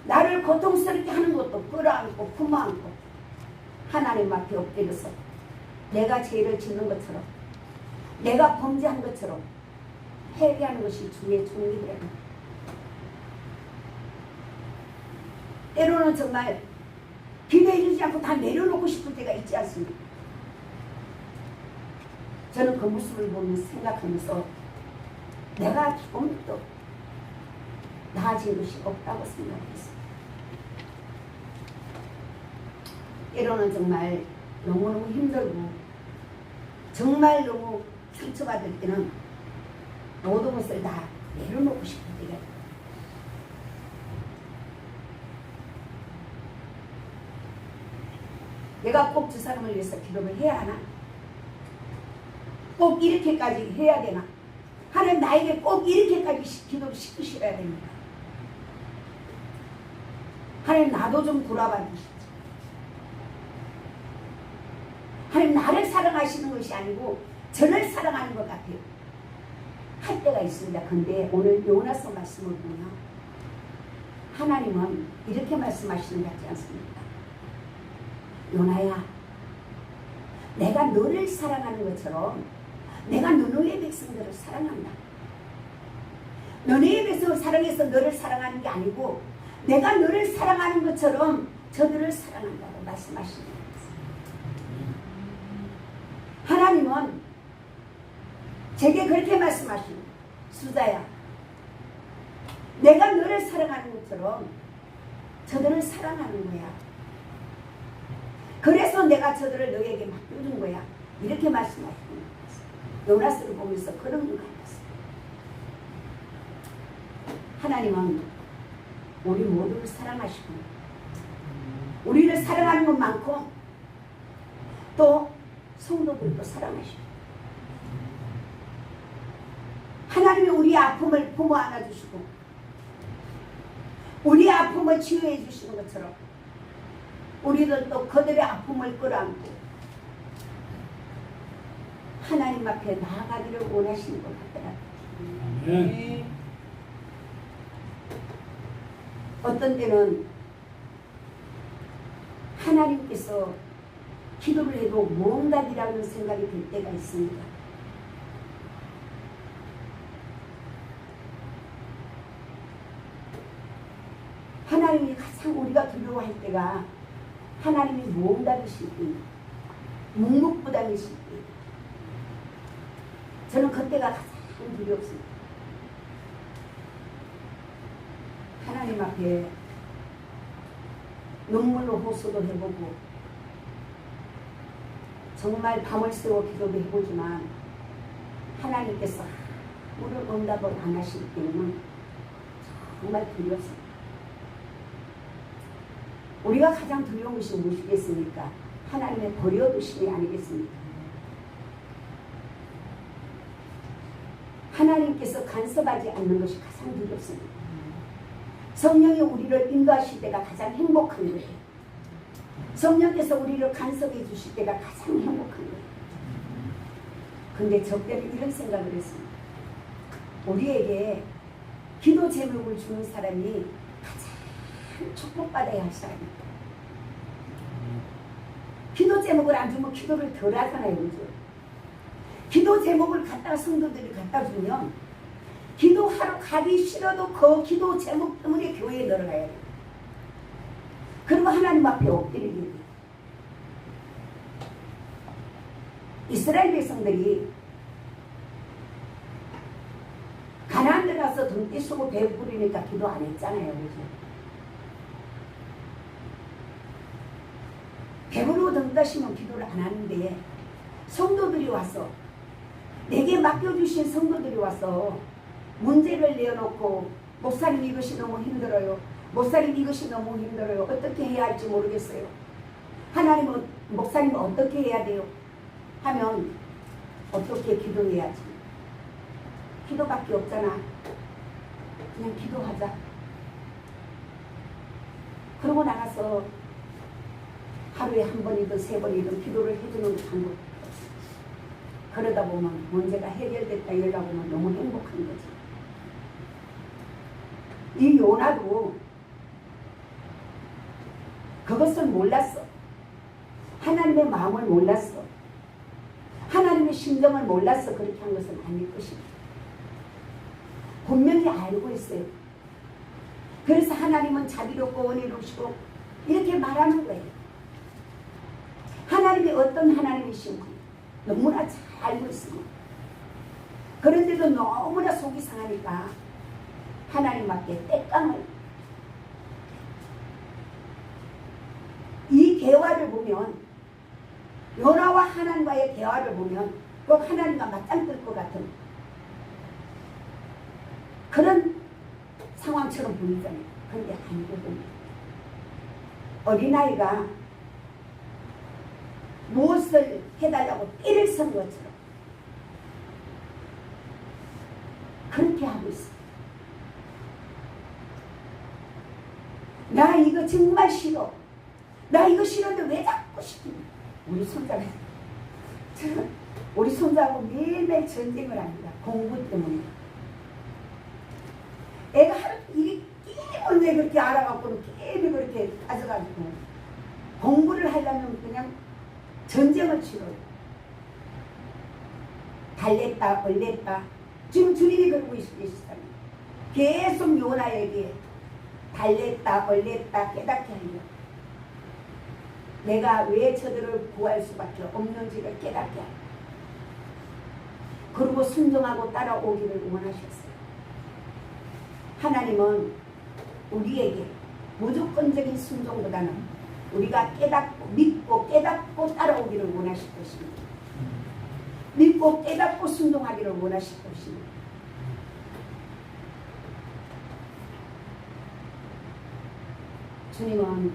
Speaker 7: 나를 고통스럽게 하는 것도 끌어안고 품어안고 하나님 앞에 엎드려서 내가 죄를 짓는 것처럼 내가 범죄한 것처럼 회개하는 것이 주의 종이더라. 때로는 정말 기도해주지 않고 다 내려놓고 싶을 때가 있지 않습니까? 저는 그 모습을 보면서 생각하면서 내가 조금 더 나아진 것이 없다고 생각했어요. 때로는 정말 너무너무 힘들고 정말 너무 상처받을 때는 모든 것을 다 내려놓고 싶을 때가 있어요. 내가 꼭 저 사람을 위해서 기도를 해야 하나? 꼭 이렇게까지 해야 되나? 하나님 나에게 꼭 이렇게까지 기도를 시키셔야 됩니다. 하나님 나도 좀 돌아봐 주시죠. 하나님 나를 사랑하시는 것이 아니고 저를 사랑하는 것 같아요. 할 때가 있습니다. 근데 오늘 요나서 말씀을 보면 하나님은 이렇게 말씀하시는 것 같지 않습니까? 요나야, 내가 너를 사랑하는 것처럼 내가 너의 백성들을 사랑한다. 너의 백성을 사랑해서 너를 사랑하는 게 아니고 내가 너를 사랑하는 것처럼 저들을 사랑한다고 말씀하시는 거예요. 하나님은 제게 그렇게 말씀하시는 거예요. 수자야, 내가 너를 사랑하는 것처럼 저들을 사랑하는 거야. 그래서 내가 저들을 너에게 맡겨준 거야. 이렇게 말씀하시는 거예요. 요나스를 보면서 그런 걸 같았어요. 하나님은 우리 모두를 사랑하시고 우리를 사랑하는 것만큼 또 성도들도 사랑하시고 하나님이 우리 아픔을 부모 안아주시고 우리 아픔을 치유해 주시는 것처럼 우리들도 그들의 아픔을 끌어안고 하나님 앞에 나아가기를 원하시는 것 같더라고요.
Speaker 4: 아멘.
Speaker 7: 어떤 때는 하나님께서 기도를 해도 무응답이라는 생각이 들 때가 있습니다. 하나님이 가장 우리가 두려워할 때가 하나님이 무응답이실 때입니다. 묵묵부담이실 때. 저는 그때가 가장 두렵습니다. 하나님 앞에 눈물로 호소도 해보고 정말 밤을 새워 기도도 해보지만 하나님께서 우리를 응답을 안 하실 때는 정말 두렵습니다. 우리가 가장 두려운 것이 무엇이겠습니까? 하나님의 버려두심이 아니겠습니까? 하나님께서 간섭하지 않는 것이 가장 두렵습니다. 성령이 우리를 인도하실 때가 가장 행복한 거예요. 성령께서 우리를 간섭해 주실 때가 가장 행복한 거예요. 근데 저 때는 이런 생각을 했습니다. 우리에게 기도 제목을 주는 사람이 가장 축복받아야 할 사람입니다. 기도 제목을 안 주면 기도를 덜 하잖아요. 그죠? 기도 제목을 갖다가 성도들이 갖다 주면 기도하러 가기 싫어도 그 기도 제목 때문에 교회에 들어가야 돼요. 그리고 하나님 앞에 엎드리게 돼요. 이스라엘 백성들이 가나안 들어가서 등띠 쓰고 배 부리니까 기도 안 했잖아요. 그죠? 배부르고 등 떠시면 기도를 안 하는데 성도들이 와서 내게 맡겨주신 성도들이 와서 문제를 내어놓고 목사님 이것이 너무 힘들어요. 목사님 이것이 너무 힘들어요. 어떻게 해야 할지 모르겠어요. 하나님은 목사님은 어떻게 해야 돼요? 하면 어떻게 기도해야지? 기도밖에 없잖아. 그냥 기도하자. 그러고 나가서 하루에 한 번이든 세 번이든 기도를 해주는 방법이 없어. 그러다 보면 문제가 해결됐다 이러다 보면 너무 행복한 거지. 이 요나도 그것을 몰랐어. 하나님의 마음을 몰랐어. 하나님의 심정을 몰랐어. 그렇게 한 것은 아닐 것입니다. 분명히 알고 있어요. 그래서 하나님은 자비롭고 은혜로우시고 이렇게 말하는 거예요. 하나님이 어떤 하나님이신지 너무나 잘 알고 있습니다. 그런데도 너무나 속이 상하니까 하나님 앞에 떼깡을, 이 대화를 보면, 요나와 하나님과의 대화를 보면 꼭 하나님과 맞짱뜰 것 같은 그런 상황처럼 보이잖아요. 그런데 아니거든요. 어린아이가 무엇을 해달라고 띠를 쓴 것처럼 그렇게 하고 있어요. 나 이거 정말 싫어. 나 이거 싫은데 왜 자꾸 시키냐. 우리 손자가 우리 손자하고 매일매일 전쟁을 합니다. 공부 때문에. 애가 하루 이 게임을 왜 그렇게 알아갖고는 게임이 그렇게 가져가지고 공부를 하려면 그냥 전쟁을 치러요. 달랬다 얼랬다. 지금 주님이 그러고 계시잖아요. 계속 요나에게 달랬다 얼랬다 깨닫게 하려. 내가 왜 저들을 구할 수밖에 없는지를 깨닫게 하려. 그리고 순종하고 따라오기를 원하셨어요. 하나님은 우리에게 무조건적인 순종보다는 우리가 깨닫고 믿고 깨닫고 따라오기를 원하실 것입니다. 믿고 깨닫고 순종하기를 원하실 것입니다. 주님은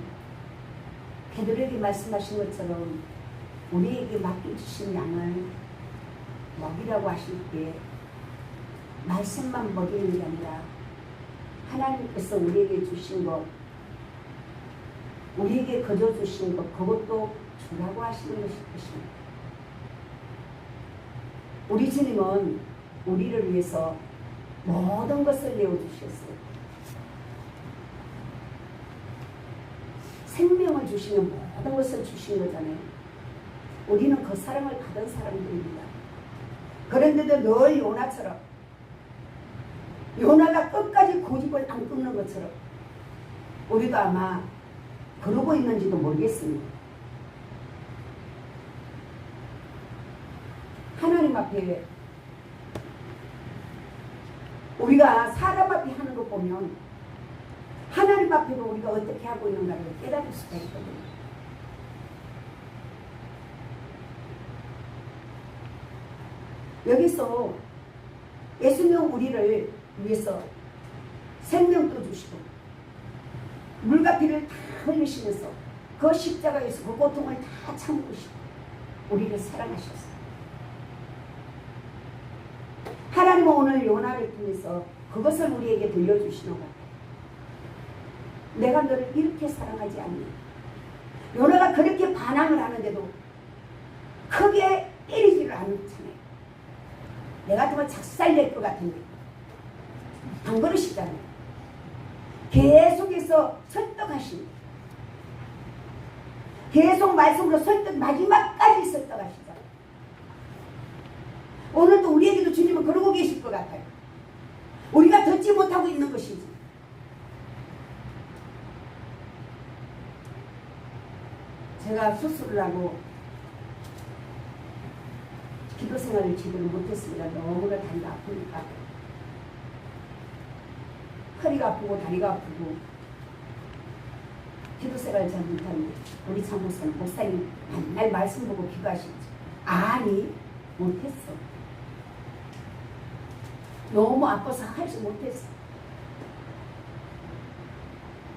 Speaker 7: 베드로에게 말씀하신 것처럼 우리에게 맡겨주신 양을 먹이라고 하실 때 말씀만 먹이는 게 아니라 하나님께서 우리에게 주신 것, 우리에게 거저 주신 것, 그것도 주라고 하시는 것일 것입니다. 우리 주님은 우리를 위해서 모든 것을 내어주셨어요. 생명을 주시는 모든 것을 주신 거잖아요. 우리는 그 사랑을 받은 사람들입니다. 그런데도 늘 요나처럼, 요나가 끝까지 고집을 안 끊는 것처럼 우리도 아마 그러고 있는지도 모르겠습니다. 하나님 앞에 우리가 사람 앞에 하는 거 보면 하나님 앞에도 우리가 어떻게 하고 있는가를 깨달을 수가 있거든요. 여기서 예수님은 우리를 위해서 생명도 주시고 물과 피를 다 흘리시면서 그 십자가에서 그 고통을 다 참으시고 우리를 사랑하셨어요. 하나님은 오늘 요나를 통해서 그것을 우리에게 들려주시는 것 같아요. 내가 너를 이렇게 사랑하지 않니? 요나가 그렇게 반항을 하는데도 크게 때리지를 않잖아요. 내가 정말 작살낼 것 같은데 안 그러시잖아요. 계속해서 설득하십니다. 계속 말씀으로 설득, 마지막까지 설득하시잖아요. 오늘도 우리에게도 주님은 그러고 계실 것 같아요. 우리가 듣지 못하고 있는 것이지. 제가 수술을 하고 기도 생활을 제대로 못했습니다. 너무나 다리가 아프니까. 허리가 아프고 다리가 아프고 기도 생활을 잘 못하는데 우리 장목사는 목사님 맨날 말씀 보고 기도하시지. 아니 못했어. 너무 아파서 하지 못했어.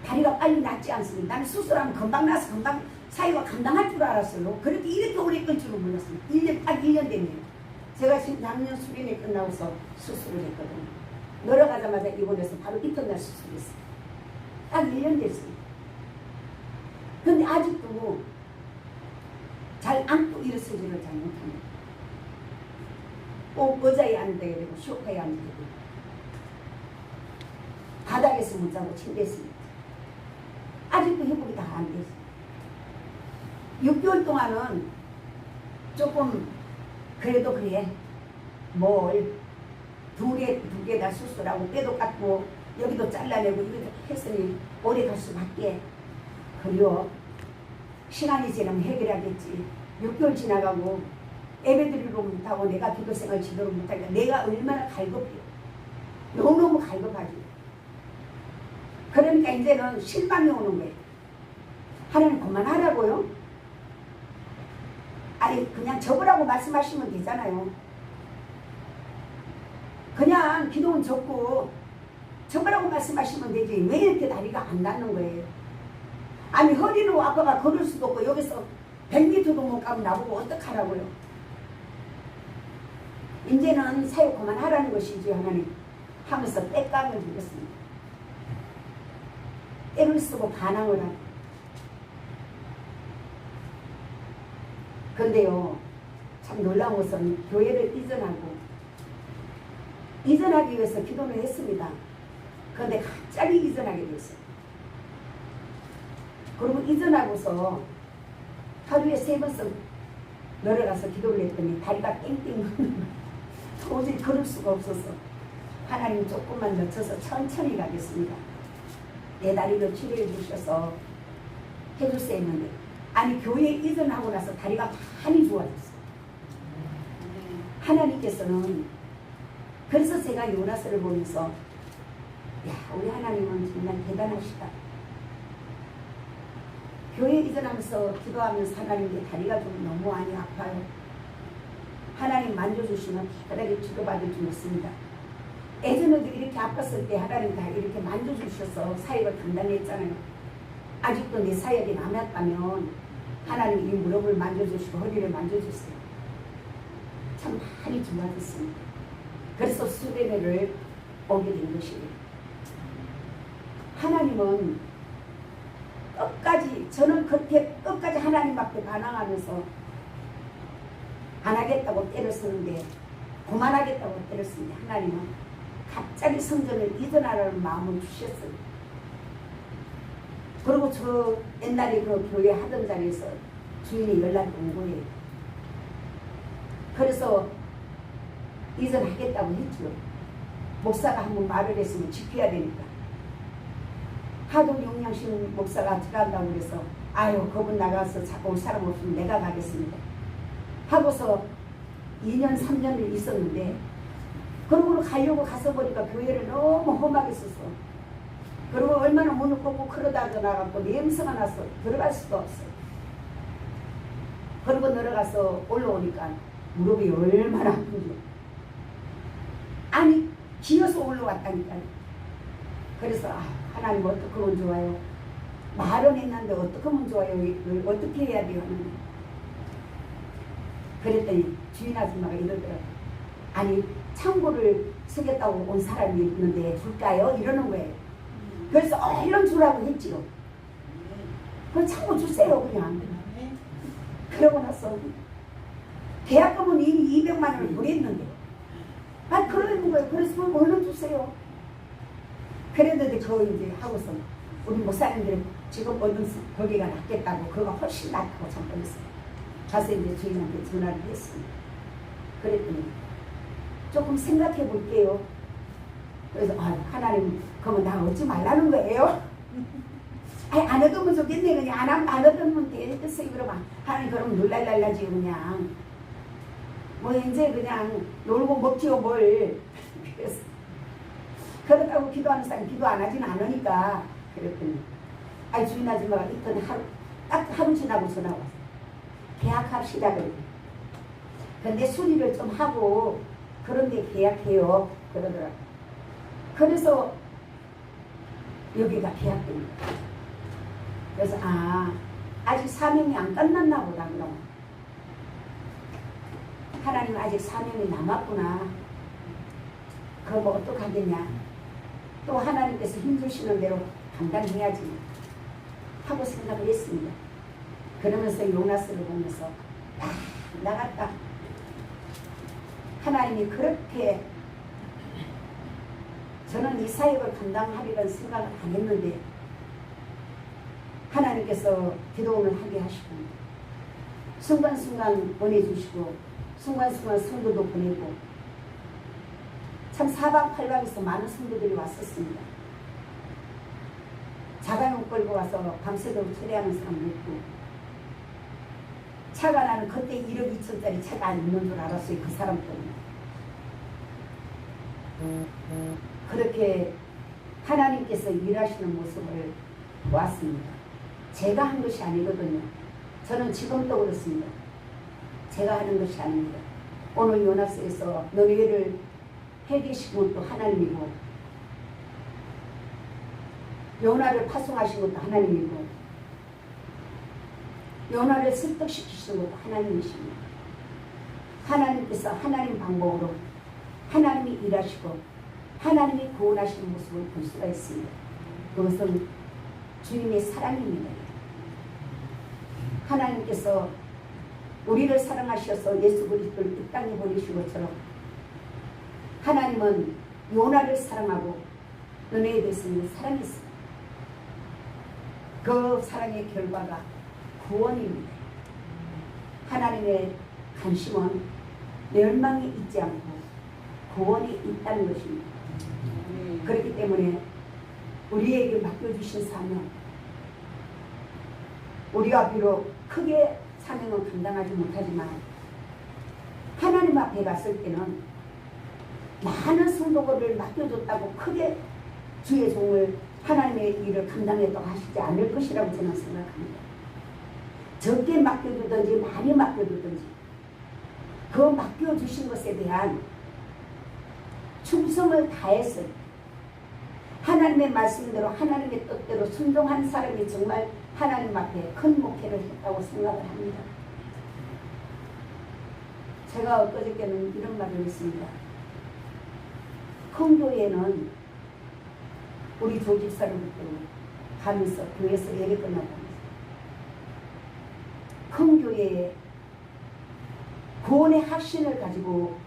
Speaker 7: 다리가 빨리 낫지 않습니다. 나는 수술하면 금방 나서 금방 사이가 감당할 줄 알았어요. 그렇게 이렇게 오래 끌 줄은 몰랐어요. 1년, 딱 1년 됐네요. 제가 지금 작년 수련회 끝나고서 수술을 했거든요. 내려가자마자 입원해서 바로 이튿날 수술했어요. 딱 1년 됐어요. 근데 아직도 잘 안고 일어서지를 잘 못합니다. 꼭 의자에 앉아야 되고 소파에 앉아야 되고 바닥에서 못 자고 침대에서 아직도 회복이 다 안 됐어요. 6개월 동안은 조금 그래도 그래 뭘 두 개 다 수술하고 뼈도 깎고 여기도 잘라내고 이렇게 했으니 오래 갈 수밖에. 그리고 시간이 지나면 해결하겠지. 6개월 지나가고 예배드리러 못하고 내가 기도생활 제대로 못하니까 내가 얼마나 갈급해요. 너무너무 갈급하지. 그러니까 이제는 실망이 오는 거예요. 하나님 그만하라고요? 아니 그냥 접으라고 말씀하시면 되잖아요. 그냥 기도는 접고 접으라고 말씀하시면 되지. 왜 이렇게 다리가 안 낫는 거예요? 아니 허리로 아빠가 걸을 수도 없고 여기서 100m도 못 가면 나보고 어떡하라고요? 이제는 사역 그만하라는 것이지 하나님 하면서 떼깡을 들었습니다. 때를 쓰고 반항을 하고. 근데요 참 놀라운 것은 교회를 이전하기 위해서 기도를 했습니다. 그런데 갑자기 이전하게 됐어요. 그리고 이전하고서 하루에 3번씩 내려가서 기도를 했더니 다리가 땡땡 도저히 걸을 수가 없어서 하나님 조금만 늦춰서 천천히 가겠습니다. 내 다리를 치료해 주셔서 해주세요 했는데 아니 교회 이전하고 나서 다리가 많이 좋아졌어요. 하나님께서는 그래서 제가 요나스를 보면서 야 우리 하나님은 정말 대단하시다. 교회 이전하면서 기도하면서 하나님께 다리가 좀 너무 많이 아파요. 하나님 만져주시면 편하게 치료받을 줄 믿습니다. 예전에도 이렇게 아팠을 때 하나님 다 이렇게 만져주셔서 사역을 감당했잖아요. 아직도 내 사역이 남았다면 하나님 이 무릎을 만져주시고 허리를 만져주세요. 참 많이 좋아졌습니다. 그래서 수련회를 오게 된 것이에요. 하나님은 끝까지 저는 그렇게 끝까지 하나님 앞에 반항하면서 안 하겠다고 때를 쓰는데 그만하겠다고 때를 쓰는데 하나님은 갑자기 성전을 이전하라는 마음을 주셨어요. 그리고 저 옛날에 그 교회 하던 자리에서 주인이 연락이 온 거예요. 그래서 이전하겠다고 했죠. 목사가 한번 말을 했으면 지켜야 되니까. 하도 용량신 목사가 들어간다고 그래서 아유 그분 나가서 자꾸 올 사람 없으면 내가 가겠습니다 하고서 2년 3년을 있었는데 그러고 가려고 가서 보니까 교회를 너무 험하게 써서 그리고 얼마나 문을 꽂고 그러다가 나가고 냄새가 나서 들어갈 수도 없어요. 그리고 내려가서 올라오니까 무릎이 얼마나 아픈지 아니 기어서 올라왔다니까요. 그래서 하나님 어떻게 하면 좋아요? 말은 했는데 어떻게 하면 좋아요? 어떻게 해야 돼요? 그랬더니 주인 아줌마가 이러더라고요. 아니 창고를 쓰겠다고 온 사람이 있는데 줄까요? 이러는 거예요. 그래서 얼른 주라고 했지요. 그럼 창고 주세요 그냥. 그러고 나서 계약금은 이미 200만 원을 보냈는데 아 그러는 거예요. 그래서 얼른 주세요. 그랬는데 그거 이제 하고서 우리 목사님들은 지금 얻은 거기가 낫겠다고 그거가 훨씬 낫다고 전뻔했어요. 가서 이제 주인한테 전화를 했습니다. 그랬더니 조금 생각해 볼게요. 그래서 아 하나님 그러면 나 얻지 말라는 거예요. 아니 안 얻으면 좋겠네. 그냥 안 얻으면 되겠어요. 그러면 하나님 그럼 놀랄랄라지 그냥 뭐 이제 그냥 놀고 먹지요 뭘. 그래서 그렇다고 기도하는 사람이 기도 안 하지는 않으니까 그랬더니 아이 주인 아줌마가 있더니 딱 하루 지나고 전화 왔어요. 계약합시다 그러고 근데 수리를 좀 하고 그런데 계약해요 그러더라고요. 그래서 여기가 계약됩니다. 그래서 아직 사명이 안 끝났나 보다 그럼 하나님 아직 사명이 남았구나. 그럼 어떡하겠냐. 또 하나님께서 힘주시는 대로 감당해야지 하고 생각을 했습니다. 그러면서 요나스를 보면서 나갔다. 하나님이 그렇게 저는 이 사역을 감당하리라는 생각을 안 했는데 하나님께서 기도원을 하게 하시고 순간순간 보내주시고 순간순간 성도도 보내고 참 사방팔방에서 많은 성도들이 왔었습니다. 자가용 끌고 와서 밤새도록 처리하는 사람도 있고, 차가 나는 그때 1억 2천짜리 차가 안 있는 줄 알았어요. 그 사람 때문에. 그렇게 하나님께서 일하시는 모습을 보았습니다. 제가 한 것이 아니거든요. 저는 지금도 그렇습니다. 제가 하는 것이 아닙니다. 오늘 요나스에서 너희를 해계신 것도 하나님이고, 요나를 파송하신 것도 하나님이고, 요나를 설득시키시는 것도 하나님이십니다. 하나님께서 하나님 방법으로 하나님이 일하시고 하나님이 구원하시는 모습을 볼 수가 있습니다. 그것은 주님의 사랑입니다. 하나님께서 우리를 사랑하셔서 예수 그리스도를 이 땅에 보내신 것처럼 하나님은 요나를 사랑하고 너네에 대해서는 사랑했습니다. 그 사랑의 결과가 구원입니다. 하나님의 관심은 멸망에 있지 않고 구원이 있다는 것입니다. 그렇기 때문에 우리에게 맡겨주신 사명, 우리가 비록 크게 사명은 감당하지 못하지만 하나님 앞에 갔을 때는 많은 성도들을 맡겨줬다고 크게 주의 종을 하나님의 일을 감당했다고 하시지 않을 것이라고 저는 생각합니다. 적게 맡겨두든지 많이 맡겨두든지 그 맡겨주신 것에 대한 충성을 다해서 하나님의 말씀대로 하나님의 뜻대로 순종한 사람이 정말 하나님 앞에 큰 목회를 했다고 생각을 합니다. 제가 엊그저께는 이런 말을 했습니다. 큰 교회는 우리 조집사로부터 가면서 교회에서 예배 끝났다면서 큰 교회에 구원의 확신을 가지고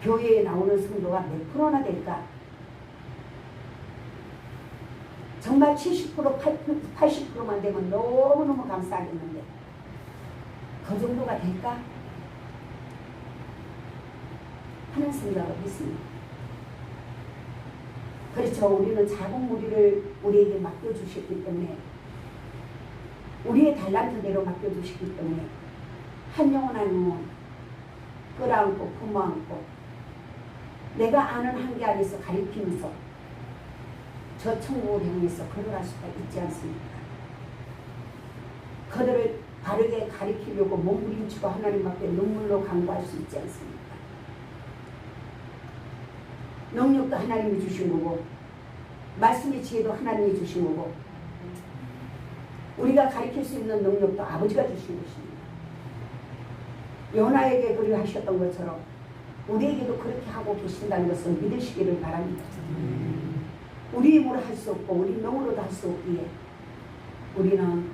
Speaker 7: 교회에 나오는 성도가 몇 프로나 될까? 정말 70% 80%만 되면 너무너무 감사하겠는데 그 정도가 될까? 하는 생각을 했습니다. 그렇죠. 우리는 작은 무리를 우리에게 맡겨주셨기 때문에 우리의 달란트대로 맡겨주시기 때문에 한 영혼 한 영혼 끌어안고 품어안고 내가 아는 한계 안에서 가리키면서 저 천국을 향해서 걸어갈 수가 있지 않습니까? 그들을 바르게 가리키려고 몸부림치고 하나님 앞에 눈물로 간구할 수 있지 않습니까? 능력도 하나님이 주신 거고 말씀의 지혜도 하나님이 주신 거고 우리가 가리킬 수 있는 능력도 아버지가 주신 것입니다. 요나에게 그리 하셨던 것처럼 우리에게도 그렇게 하고 계신다는 것을 믿으시기를 바랍니다. 우리 힘으로 할 수 없고 우리 명으로도 할 수 없기에 우리는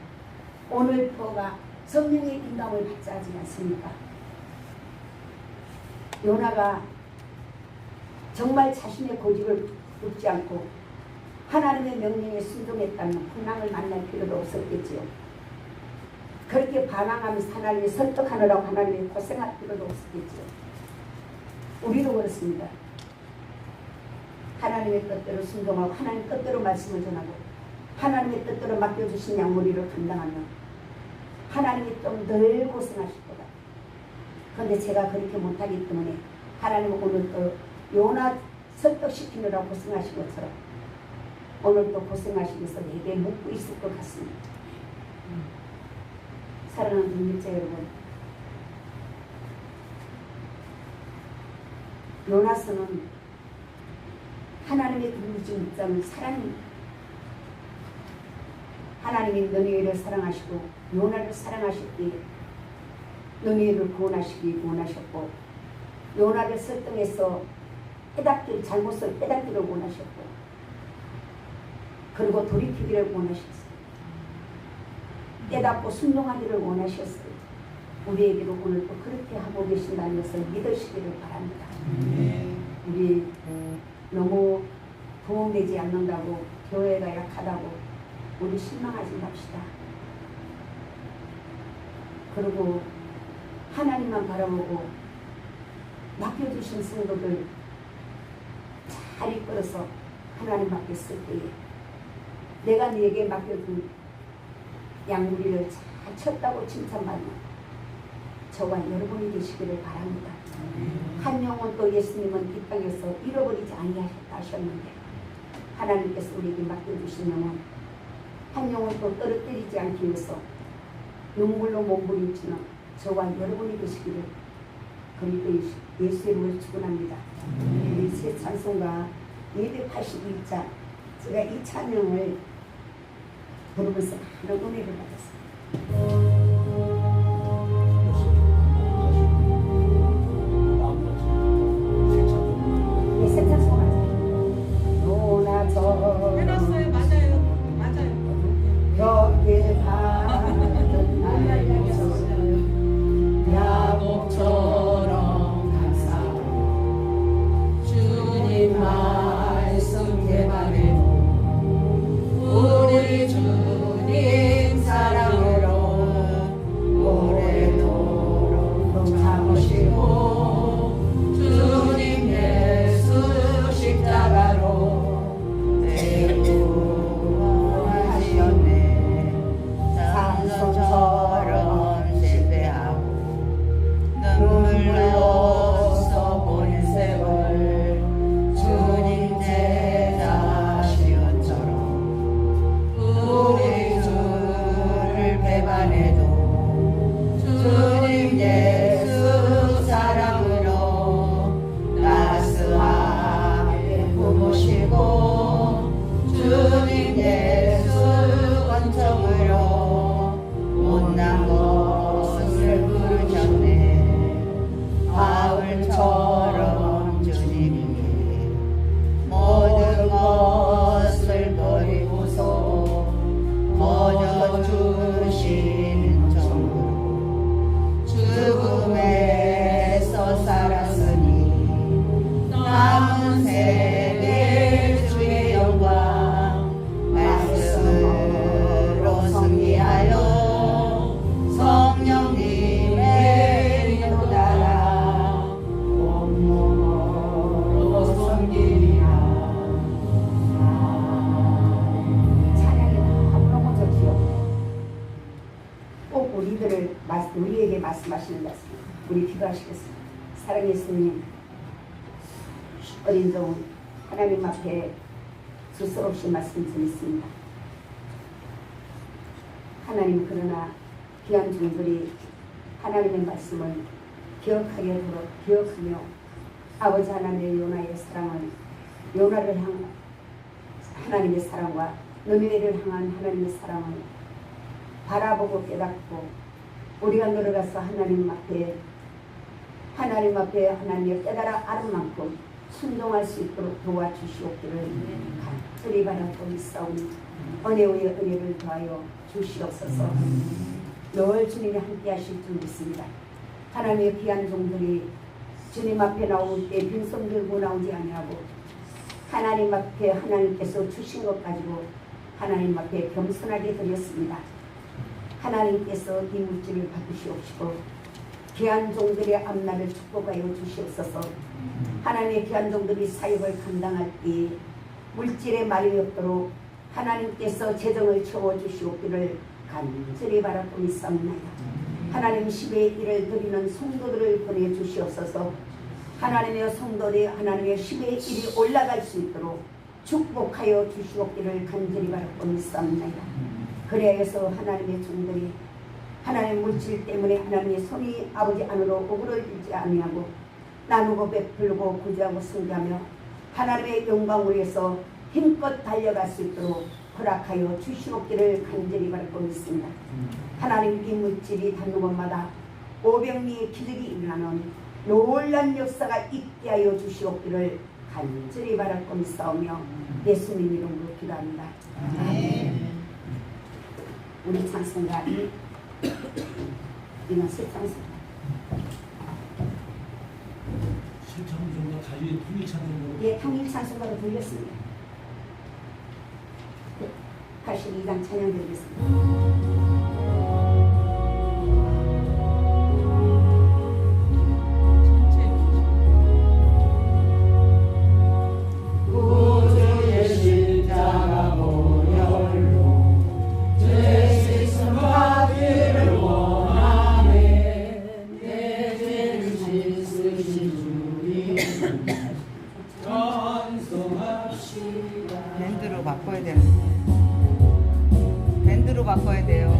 Speaker 7: 오늘 표가 성령의 인감을 받지 않습니까? 요나가 정말 자신의 고집을 굽지 않고 하나님의 명령에 순종했다면 풍랑을 만날 필요도 없었겠지요. 그렇게 반항하면서 하나님을 설득하느라고 하나님이 고생할 필요도 없었겠지요. 우리도 그렇습니다. 하나님의 뜻대로 순종하고 하나님 뜻대로 말씀을 전하고 하나님의 뜻대로 맡겨주신 양무리를 감당하면 하나님이 좀 덜 고생하실 거다. 그런데 제가 그렇게 못하기 때문에 하나님은 오늘 또 요나 설득시키느라 고생하신 것처럼 오늘 또 고생하시면서 내게 묻고 있을 것 같습니다. 사랑하는 동역자 여러분, 요나서는 하나님의 궁극적인 입장은 사랑입니다. 하나님이 너희를 사랑하시고 요나를 사랑하셨기에 너희를 구원하시기 원하셨고 요나를 설득해서 잘못을 깨닫기를 원하셨고 그리고 돌이키기를 원하셨어요. 깨닫고 순종하기를 원하셨어요. 우리에게도 오늘 또 그렇게 하고 계신다는 것을 믿으시기를 바랍니다. 우리 너무 도움되지 않는다고 교회가 약하다고 우리 실망하지 맙시다. 그리고 하나님만 바라보고 맡겨주신 성도들 잘 이끌어서 하나님 앞에 쓸 때에 내가 네게 맡겨준 양무리를 잘 쳤다고 칭찬받는 저와 여러분이 되시기를 바랍니다. 한 영혼 또 예수님은 이 땅에서 잃어버리지 아니하셨다 하셨는데 하나님께서 우리에게 맡겨주신 영혼 한 영혼 또 떨어뜨리지 않기 위해서 눈물로 몸부림치는 저와 여러분이 되시기를 그리고 예수의 이름으로 축원합니다. 우리 새 찬송가 282자 제가 이 찬양을 부르면서 많은 은혜를 받았습니다. 이 새 찬송가 노나저
Speaker 2: 해놨어요. 맞아요. 맞아요.
Speaker 7: 벽에 닿은 날에서 야곱처럼 감사하고 주님 말씀 개발해도 우리 주님 사랑으로 오래도록 참으시고 주님 예수 십자가로 대구하셨네. 산소처럼 신뢰하고 눈물로써 보낸 세월 주님 제자 시온처럼 우리 주를 배반해도 주님 예수 사랑으로 따스하게 품으시고 주님 예수 권총으로 못난 것을 부르셨네. 바울처럼 주님께 모든 것을 버리고서 거저 주신 정으로 죽음에서 살았으니 남은 세대 주의 영광 말씀으로 승리하여 성령님의 인도 따라 온몸으로 섬기리라. 찬양이 너무너무 좋지요. 꼭 우리에게 말씀하시는 말씀 우리 기도하시겠습니다. 사랑의 예수님 어린 종 하나님 앞에 수스없이 말씀 드렸습니다. 하나님 그러나 귀한 종들이 하나님의 말씀을 기억하며 아버지 하나님의 요나의 사랑을 요나를 향한 하나님의 사랑과 너희를 향한 하나님의 사랑을 바라보고 깨닫고 우리가 걸어가서 하나님 앞에 하나님의 깨달아 아는 만큼 순종할 수 있도록 도와주시옵기를 간절히 바라고 있사오니 은혜 위에 은혜를 더하여 주시옵소서. 늘 주님이 함께 하실 줄 믿습니다. 하나님의 귀한 종들이 주님 앞에 나올 때 빈손 들고 나오지 아니하고 하나님 앞에 하나님께서 주신 것 가지고 하나님 앞에 겸손하게 드렸습니다. 하나님께서 이 물질을 받으시옵시고 귀한 종들의 앞날을 축복하여 주시옵소서. 하나님의 귀한 종들이 사역을 감당할 때 물질의 말이 없도록 하나님께서 재정을 채워주시옵기를 간절히 바라고 있사옵나이다. 하나님 10의 1을 드리는 성도들을 보내주시옵소서. 하나님의 성도들이 하나님의 10의 1이 올라갈 수 있도록 축복하여 주시옵기를 간절히 바라고 있사옵나이다. 그래서 하나님의 종들이 하나님의 물질 때문에 하나님의 손이 아버지 안으로 오그러들지 아니하고 나누고 베풀고 구제하고 승리하며 하나님의 영광을 위해서 힘껏 달려갈 수 있도록 허락하여 주시옵기를 간절히 바라고 있습니다. 하나님 이 물질이 닿는 곳마다 오병리의 기적이 일어나는 놀란 역사가 있게 하여 주시옵기를 간절히 바라고 있사오며 예수님 이름으로 기도합니다. 우리 찬송가이 이는 새 찬송가
Speaker 4: 실천종과 달리 통일 찬송으로
Speaker 7: 예, 통일 찬송가로 들렸습니다. 82장 찬양 드리겠습니다.
Speaker 2: 전체 바꿔야 되는데. 밴드로 바꿔야 돼요.